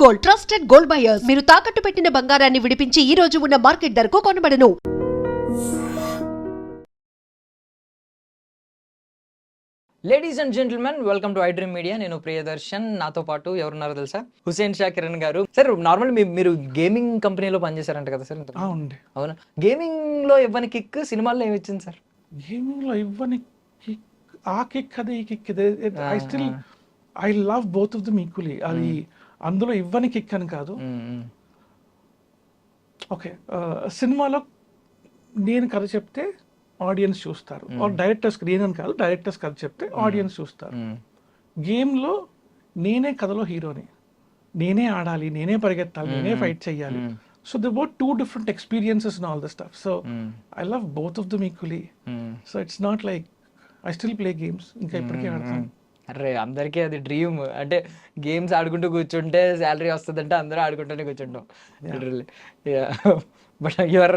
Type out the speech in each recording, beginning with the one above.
Gold, trusted gold buyers. మీరు తాకట్టు పెట్టిన బంగారాన్ని విడిపించి ఈ రోజు ఉన్న మార్కెట్ ధరకు కొనబడను. Ladies and gentlemen, welcome to iDream media. నేను ప్రియదర్శన్. నాతో పాటు ఎవరున్నారో తెలుసా? హుసేన్ షా కిరణ్ గారు. సార్, నార్మల్ మీరు గేమింగ్ కంపెనీలో పనిచేశారంట కదా సార్? అవునా? గేమింగ్ లో ఇవ్వని కిక్ సినిమాల్లో ఏమి ఇచ్చింది సార్? గేమింగ్ లో ఇవ్వని కిక్, ఆ కిక్ అదే, ఈ కిక్ ఇదే. I love both of them equally. అది అందులో ఇవ్వని కిక్ అని కాదు. ఓకే, సినిమాలో నేను కథ చెప్తే ఆడియన్స్ చూస్తారు, డైరెక్టర్స్ నేనని కాదు, డైరెక్టర్స్ కథ చెప్తే ఆడియన్స్ చూస్తారు. గేమ్లో నేనే కథలో హీరోని, నేనే ఆడాలి, నేనే పరిగెత్తాలి, నేనే ఫైట్ చేయాలి. So they both two different experiences and all the stuff. So I love both of them equally. So it's not like I still play games, ఇంకా ఇప్పటికే ఆడతాను. అరే, అందరికీ అది డ్రీమ్. అంటే గేమ్స్ ఆడుకుంటూ కూర్చుంటే శాలరీ వస్తుందంటే అందరూ ఆడుకుంటూనే కూర్చుంటాం. But your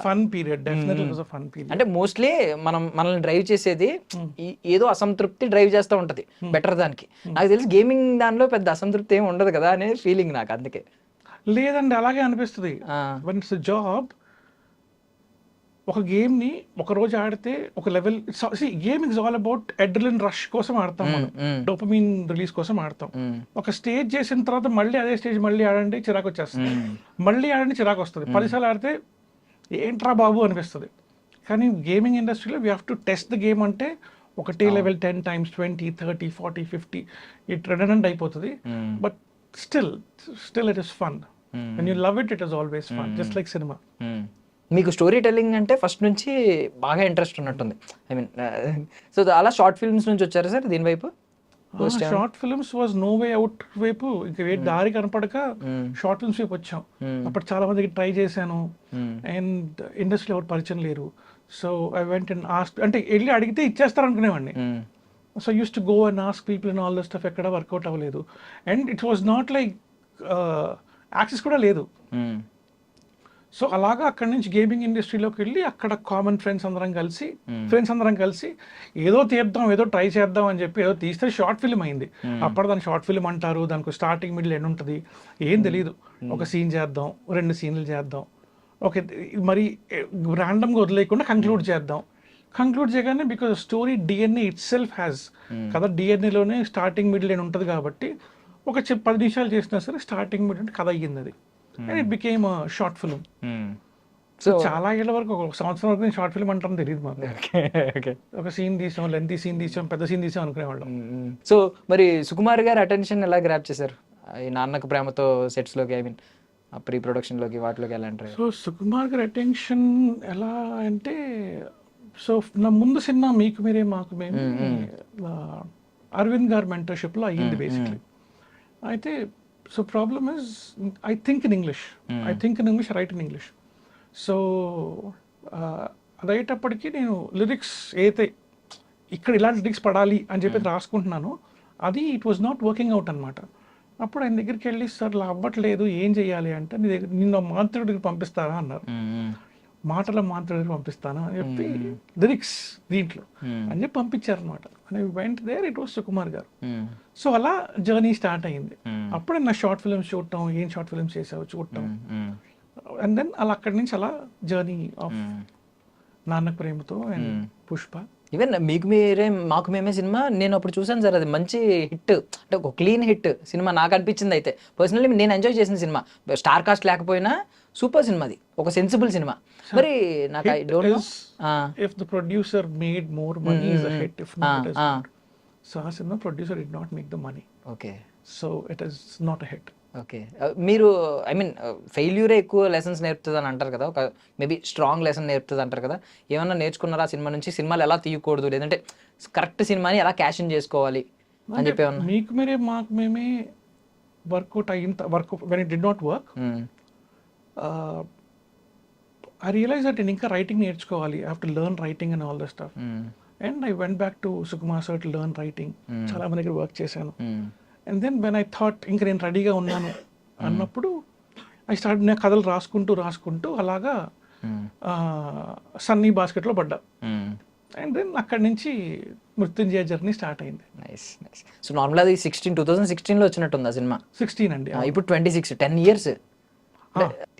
fun period, definitely was a fun period. అంటే మోస్ట్లీ మనల్ని డ్రైవ్ చేసేది ఏదో అసంతృప్తి డ్రైవ్ చేస్తూ ఉంటది బెటర్ దానికి. నాకు తెలిసి గేమింగ్ దానిలో పెద్ద అసంతృప్తి ఏమి ఉండదు కదా అనే ఫీలింగ్ నాకు. అందుకే లేదండి, అలాగే అనిపిస్తుంది. One it's job. ఒక గేమ్ని ఒక రోజు ఆడితే ఒక level, gaming is all about adrenaline rush కోసం ఆడతాం మనం, డోపమిన్ రిలీజ్ కోసం ఆడతాం. ఒక స్టేజ్ చేసిన తర్వాత మళ్ళీ అదే స్టేజ్ మళ్ళీ ఆడండి చిరాకు వచ్చేస్తుంది, మళ్ళీ ఆడండి చిరాకు వస్తుంది. 10 సార్లు ఆడితే ఏంట్రా బాబు అనిపిస్తుంది. కానీ గేమింగ్ ఇండస్ట్రీలో we have to test the game. అంటే ఒకటే లెవెల్ 10 times 20 30 40 50 ఇట్ రెడెండెంట్ అయిపోతుంది. But still it is fun. When you love it, it is always fun, just like cinema. మీకు స్టోరీ టెల్లింగ్ అంటే ఫస్ట్ నుంచి బాగా ఇంట్రెస్ట్ ఉన్నట్టుంది. I mean, so అలా short films నుంచి వచ్చారా సార్ దీని వైపు? Short films was no way out వైపు, ఇంకా దారి కనపడక షార్ట్ ఫిల్మ్స్ వైపు వచ్చాం. అప్పుడు చాలా మందికి ట్రై చేశాను, అండ్ ఇండస్ట్రీలో ఎవరు పరిచయం లేరు. So I went and ask, అంటే వెళ్ళి అడిగితే ఇచ్చేస్తారు అనుకునేవాడిని. So use to go and ask people and all the stuff. ఎక్కడ వర్కౌట్ అవ్వలేదు. And it was not like access కూడా లేదు. సో అలాగా అక్కడి నుంచి గేమింగ్ ఇండస్ట్రీలోకి వెళ్ళి అక్కడ కామన్ ఫ్రెండ్స్ అందరం కలిసి ఏదో తీద్దాం, ఏదో ట్రై చేద్దాం అని చెప్పి ఏదో తీస్తే షార్ట్ ఫిల్మ్ అయింది. అప్పుడు దాన్ని షార్ట్ ఫిల్మ్ అంటారు. దానికి స్టార్టింగ్ మిడిల్ ఎండ్ ఉంటుంది, ఏం తెలియదు. ఒక సీన్ చేద్దాం, 2 సీన్లు చేద్దాం, ఓకే, మరి ర్యాండమ్గా వదిలేయకుండా కంక్లూడ్ చేయగానే, because story DNA it self has కదా, డిఎన్ఏలోనే స్టార్టింగ్ మిడిల్ ఎండ్ ఉంటుంది. కాబట్టి ఒక 10 నిమిషాలు చేసినా సరే స్టార్టింగ్ మిడిల్ కథ అయ్యింది అది. And it became a short film. So చాలా ఏళ్ళ వరకు, ఒక సంవత్సరం వరకు నేను షార్ట్ ఫిల్మ్ అంటాను తెలియదు మాకు. ఒక సీన్ తీసాం, లెంతీ సీన్ తీసాం, పెద్ద సీన్ తీసాం అనుకునేవాళ్ళం. సో మరి సుకుమార్ గారు అటెన్షన్ ఎలా గ్రాప్ చేశారు ఈ నాన్నకు ప్రేమతో సెట్స్ లోకి? ఐ మీన్ ప్రీ ప్రొడక్షన్ లోకి, వాటిలోకి ఎలా అంటారు? సో సుకుమార్ గారు అటెన్షన్ ఎలా అంటే, సో నా ముందు సినిమా మీకు మీరే మాకు మేము అరవింద్ గారు మెంటర్షిప్లో అయ్యింది బేసిక్లీ. అయితే so problem is I think in English, I write in English. So అదయ్యేటప్పటికి నేను లిరిక్స్ అయితే ఇక్కడ ఇలాంటి లిరిక్స్ పడాలి అని చెప్పి రాసుకుంటున్నాను. అది it was not working out అనమాట. అప్పుడు ఆయన దగ్గరికి వెళ్ళి, సార్ ఇలా అవ్వట్లేదు, ఏం చెయ్యాలి అంటే, నిన్న మాంత్రుడికి పంపిస్తారా అన్నారు. మాటల మాంత్రుడికి పంపిస్తాను అని చెప్పి లిరిక్స్ దీంట్లో అని చెప్పి పంపించారు అనమాట. Went there, it was Sukumar garu. So అలా జర్నీ స్టార్ట్ అయ్యింది. అప్పుడే నా షార్ట్ ఫిల్మ్స్ చూడటం, ఏం షార్ట్ ఫిల్మ్స్ చేసావు చూడటం, అండ్ దెన్ అలా అక్కడి నుంచి అలా జర్నీ ఆఫ్ నాన్న ప్రేమతో అండ్ పుష్ప. ఈవెన్ మీకు మీరే మాకు మేమే సినిమా నేను అప్పుడు చూసాను సార్, అది మంచి హిట్, అంటే ఒక క్లీన్ హిట్ సినిమా నాకు అనిపించింది. అయితే పర్సనల్లీ నేను ఎంజాయ్ చేసిన సినిమా, స్టార్ కాస్ట్ లేకపోయినా సూపర్ సినిమా, అది ఒక సెన్సిబుల్ సినిమా. మరి నాకు I don't know if the producer made more money is a hit, if not it is not. So ఆ cinema producer did not make the money, okay, so it is not a hit. Okay, మీరు I mean ఫెయిల్యూరే ఎక్కువ lessons నేర్పుతుంది అని అంటారు కదా, ఒక maybe strong lesson నేర్పుతుంది అంటారు కదా. ఏమన్నా నేర్చుకున్నారా ఆ సినిమా నుంచి? సినిమాలు ఎలా తీయకూడదు, లేదంటే కరెక్ట్ సినిమాని ఎలా క్యాష్ ఇన్ చేసుకోవాలి అని చెప్పి ఏమన్నా? మీకు మీరే మాకు మేమే వర్కౌట్ అయిన when it did not work, I realized that నేను ఇంకా రైటింగ్ నేర్చుకోవాలి. I have to learn writing and all that stuff. And I went back to Sukumar sir to learn writing. చాలా మంది దగ్గర వర్క్ చేశాను. And then when I thought ఇంకా నేను రెడీగా ఉన్నాను అన్నప్పుడు I started నేను కథలు రాసుకుంటూ అలాగా సన్నీ బాస్కెట్లో పడ్డా. అండ్ దెన్ అక్కడి నుంచి మృత్యుంజయ జర్నీ స్టార్ట్ అయింది. Nice nice. సో నార్మల్ అది 2016లో వచ్చినట్టుంది ఆ సినిమా. 16 అండి. ఇప్పుడు 26, 10 ఇయర్స్.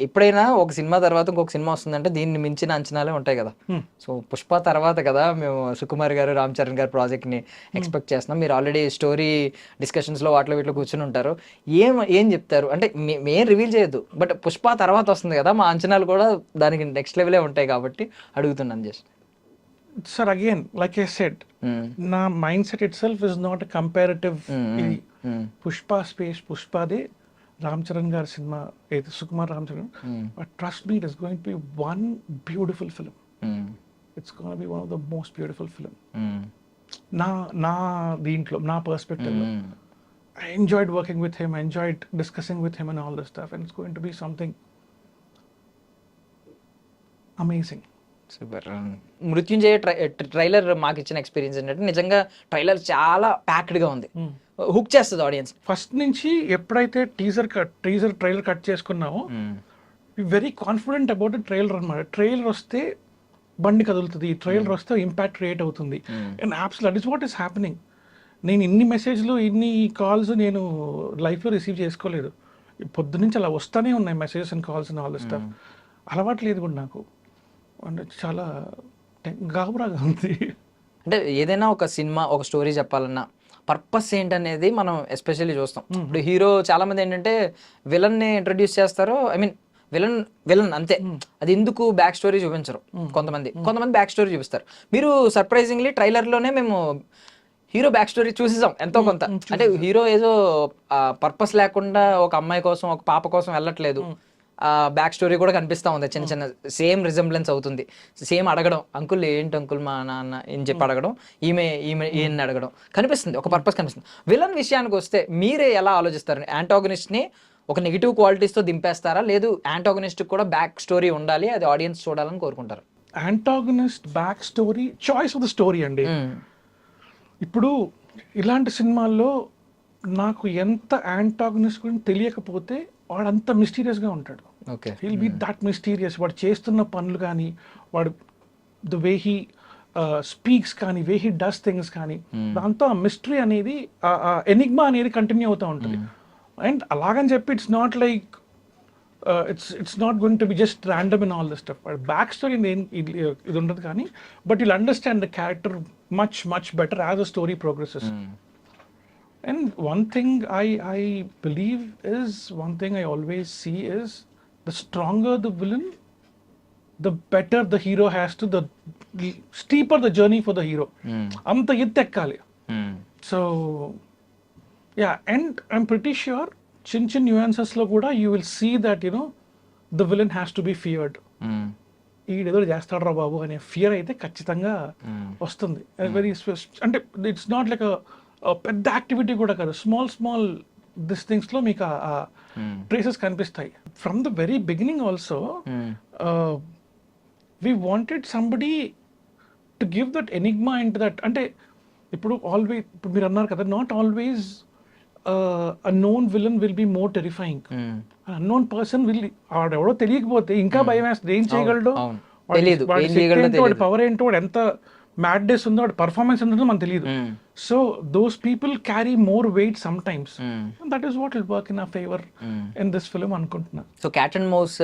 ఎప్పుడైనా ఒక సినిమా తర్వాత ఇంకొక సినిమా వస్తుందంటే దీన్ని మించిన అంచనాలే ఉంటాయి కదా. సో పుష్ప తర్వాత కదా మేము సుకుమార్ గారు, రామ్ చరణ్ గారు ప్రాజెక్ట్ ని ఎక్స్పెక్ట్ చేస్తున్నాం. మీరు ఆల్రెడీ స్టోరీ డిస్కషన్స్ లో వాటిలో వీటిలో కూర్చొని ఉంటారు. ఏం చెప్తారు అంటే మేం రివీల్ చేయొద్దు, బట్ పుష్ప తర్వాత వస్తుంది కదా, మా అంచనాలు కూడా దానికి నెక్స్ట్ లెవెలే ఉంటాయి కాబట్టి అడుగుతున్నాను just. Sir again like I said, నా mind set it self is not comparative. Pushpa space పుష్పదే, రామ్ చరణ్ గారి సినిమా ఏది Sukumar Ram Charan, but trust me it is going to be one beautiful film. It's going to be one of the most beautiful film. నా దీంట్లో నా perspective లో I enjoyed working with him, I enjoyed discussing with him and all this stuff, and it's going to be something amazing. Super. Mrutyunjaya trailer మాకు ఇచ్చిన experience ఏంటంటే నిజంగా trailer చాలా packed గా ఉంది, హుక్ చేస్తుంది ఆడియన్స్. ఫస్ట్ నుంచి ఎప్పుడైతే ట్రైలర్ కట్ చేసుకున్నామో వెరీ కాన్ఫిడెంట్ అబౌట్ ట్రైలర్ అనమాట. ట్రైలర్ వస్తే బండి కదులుతుంది, ట్రైలర్ వస్తే ఇంపాక్ట్ క్రియేట్ అవుతుంది. And apps that is what is happening. నేను ఇన్ని మెసేజ్లు ఇన్ని కాల్స్ నేను లైఫ్లో రిసీవ్ చేసుకోలేదు. పొద్దు నుంచి అలా వస్తూనే ఉన్నాయి messages and calls and all this stuff. అలవాటు లేదు కూడా నాకు, అంటే చాలా గాబరాగా ఉంది. అంటే ఏదైనా ఒక సినిమా ఒక స్టోరీ చెప్పాలన్నా పర్పస్ ఏంటనేది మనం ఎస్పెషల్లీ చూస్తాం. ఇప్పుడు హీరో చాలా మంది ఏంటంటే విలన్ని ఇంట్రడ్యూస్ చేస్తారు, ఐ మీన్ విలన్ అంతే, అది ఎందుకు బ్యాక్ స్టోరీ చూపించరు. కొంతమంది బ్యాక్ స్టోరీ చూపిస్తారు. మీరు సర్ప్రైజింగ్లీ ట్రైలర్లోనే మేము హీరో బ్యాక్ స్టోరీ చూసేసాం ఎంతో కొంత. అంటే హీరో ఏదో పర్పస్ లేకుండా ఒక అమ్మాయి కోసం ఒక పాప కోసం వెళ్ళట్లేదు, బ్యాక్ స్టోరీ కూడా కనిపిస్తూ ఉంది. చిన్న చిన్న సేమ్ రిజెంబ్లెన్స్ అవుతుంది. సేమ్ అడగడం, అంకుల్ ఏంటి అంకుల్ మా నాన్న ఏం చెప్పి అడగడం, ఈయన్ని అడగడం కనిపిస్తుంది, ఒక పర్పస్ కనిపిస్తుంది. విలన్ విషయానికి వస్తే మీరే ఎలా ఆలోచిస్తారు? యాంటాగనిస్ట్ని ఒక నెగిటివ్ క్వాలిటీస్తో దింపేస్తారా, లేదు యాంటాగనిస్ట్ కూడా బ్యాక్ స్టోరీ ఉండాలి, అది ఆడియన్స్ చూడాలని కోరుకుంటారు? Antagonist back story choice of the story అండి. ఇప్పుడు ఇలాంటి సినిమాల్లో నాకు ఎంత యాంటాగనిస్ట్ గురించి తెలియకపోతే వాడు అంత మిస్టీరియస్గా ఉంటాడు. He'll be that mysterious. వాడు చేస్తున్న పనులు కానీ, వాడు ద వే హీ స్పీక్స్ కానీ, వే హీ డస్ థింగ్స్ కానీ, దాంతో ఆ మిస్టరీ అనేది, ఎనిగ్మా అనేది కంటిన్యూ అవుతూ ఉంటుంది. అండ్ అలాగని చెప్పి it's not like it's not going to be just random in all this stuff. Back story ఇది ఉండదు కానీ, but you'll understand the character much better as the story progresses. And one thing I believe is, one thing I always see is, the stronger the villain, the better the hero has to, the steeper the journey for the hero. Anta ethekkali. So yeah, and I'm pretty sure chin nuances lo kuda you will see that, you know, the villain has to be feared. ఈడేదో చేస్తాడ్రా బాబు అనే fear అయితే ఖచ్చితంగా వస్తుంది. Very అంటే it's not like పెద్ద activity కూడా కాదు, small this థింగ్స్లో మీకు ఆ ట్రేసెస్ కనిపిస్తాయి. From the very beginning also we wanted somebody to give that Enigma ఇంట్ దట్. అంటే ఇప్పుడు మీరు అన్నారు కదా, not always a known villain will be more terrifying. An unknown person will, ఆడెవడో తెలియకపోతే ఇంకా భయం వేస్తుంది. ఏం చేయగలడు, వాడి పవర్ ఏంటో, వాడు ఎంత మ్యాడ్నెస్ ఉందో, వాడి పర్ఫార్మెన్స్ ఉందో మనకు తెలియదు. So those people carry more weight some times. That is what will work in our favour in this film అనుకుంటున్నా. So cat and mouse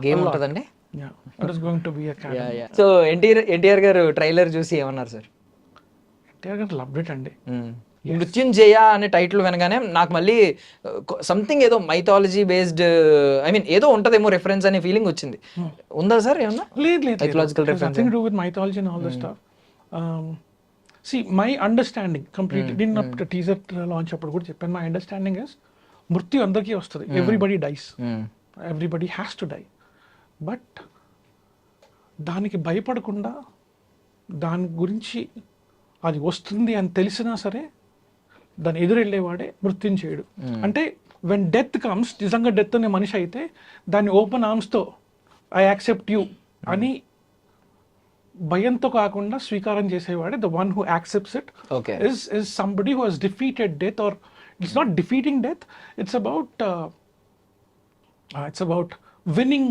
game ఉంటుందండి. It is going to be a cat. So NTR గారు trailer చూసి ఏమన్నారు sir? NTR గారు loved it అండి. మృత్యుంజయ అనే title వినగానే నాకు మళ్ళీ సంథింగ్ ఏదో మైథాలజీ బేస్డ్, ఐ మీన్ ఏదో ఉంటదేమో రెఫరెన్స్ అనే ఫీలింగ్ వచ్చింది. ఉందా సార్ ఏమన్నా? లేదు, mythological reference, nothing to do with mythology and all this stuff. See, my understanding completely, నిన్న టీజర్ లాంచ్ అప్పుడు కూడా చెప్పాను, మై అండర్స్టాండింగ్ ఇస్ మృత్యు అందరికీ వస్తుంది. Everybody dies, everybody has to die. But దానికి భయపడకుండా, దాని గురించి అది వస్తుంది అని తెలిసినా సరే దాన్ని ఎదురెళ్ళేవాడే మృత్యుంజయుడు. అంటే వెన్ డెత్ కమ్స్, నిజంగా డెత్ అనే మనిషి అయితే దాన్ని ఓపెన్ ఆర్మ్స్తో ఐ యాక్సెప్ట్ యూ అని భయంతో కాకుండా స్వీకారం చేసేవాడే the one who accepts it. is somebody who has defeated death, or it's not defeating death, it's about winning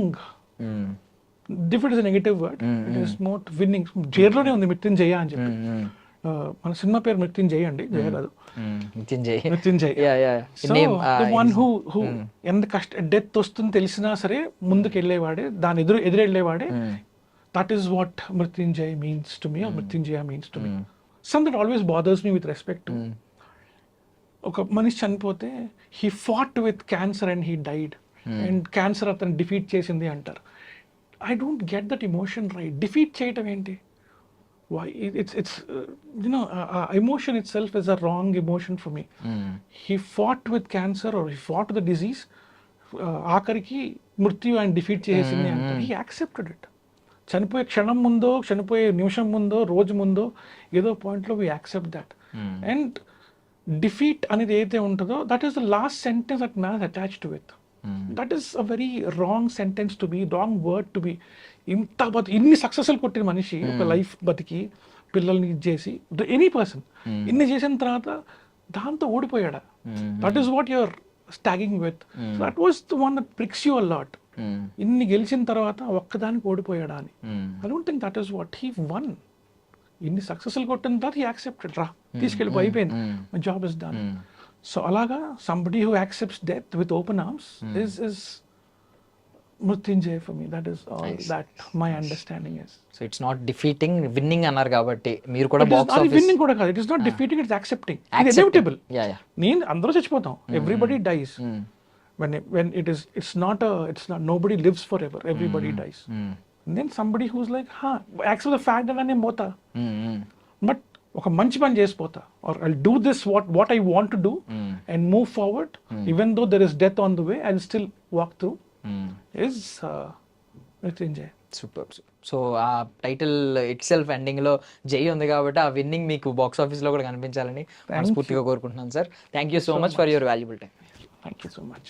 defeat is negative word, it is more winning. జైర్లోనే ఉంది మృత్యుంజయ అని చెప్పి. మన సినిమా పేరు మృత్యుంజయ అండి, జయ కాదు, Mrityunjay. So the one who ఎంత death వస్తుంది తెలిసినా సరే ముందుకు వెళ్ళేవాడే, దాని ఎదురెళ్ళేవాడే. That is what Mrityunjay means to me, Mrityunjaya means to me. Some that always bothers me with respect to, ఒక మనిషి చనిపోతే he fought with cancer and he died, and cancer అతను డిఫీట్ చేసింది అంటారు. I don't get that emotion right. Defeat చేయటం ఏంటి? Why it's you know, emotion itself is a wrong emotion for me. He fought with cancer or he fought with the disease, ఆఖరికి మృత్యు ఆయన defeat చేసింది అంటారు. He accepted it. చనిపోయే క్షణం ముందో, చనిపోయే నిమిషం ముందో, రోజు ముందో, ఏదో పాయింట్లో we accept that. And defeat అనేది ఏదైతే ఉంటుందో, that is the last sentence that man is attached to it. That is a very wrong sentence to be, wrong word to be. ఇన్ని సక్సెస్ఫుల్ కొట్టిన మనిషి ఒక లైఫ్ బతికి పిల్లల్ని చేసి, ఎనీ పర్సన్ ఇన్ని చేసిన తర్వాత దాంతో ఓడిపోయాడా? That is what your staggering with. That was the one that pricks you a lot. ఇన్ని గెలిచిన తర్వాత ఒక్కదానికి ఓడిపోయాడా అని. I don't think that is what he won. ఇన్ని సక్సెస్ఫుల్ కొట్టిన తర్వాత హీ యాక్సెప్టెడ్, రా తీసుకెళ్ళి అయిపోయింది, my job is done. So అలాగా somebody who accepts death with open arms is Mrityunjaya for me. That is all that my understanding is. So it's not defeating, winning అన్నారు కాబట్టి మీరు కూడా బాక్స్ అది ఆఫీస్ విన్నింగ్ కూడా కాదు. It is not defeating, it's accepting. ఇది inevitable. నేను అందరూ చచ్చిపోతాం, everybody dies. when it's not nobody lives forever, everybody dies. And then somebody who's like accept the fact that నేను పోతా, బట్ ఒక మంచి పని చేసిపోతా, or I'll do this what I want to do and move forward, even though there is death on the way, I'll still walk through. is Mrutyunjaya. Super. So ఆ title it self ending లో జై ఉంది కాబట్టి ఆ winnowing మీకు box office లో కూడా కనిపించాలని మనస్ఫూర్తిగా కోరుకుంటున్నాను sir. Thank you so much for your valuable time. Thank you so much.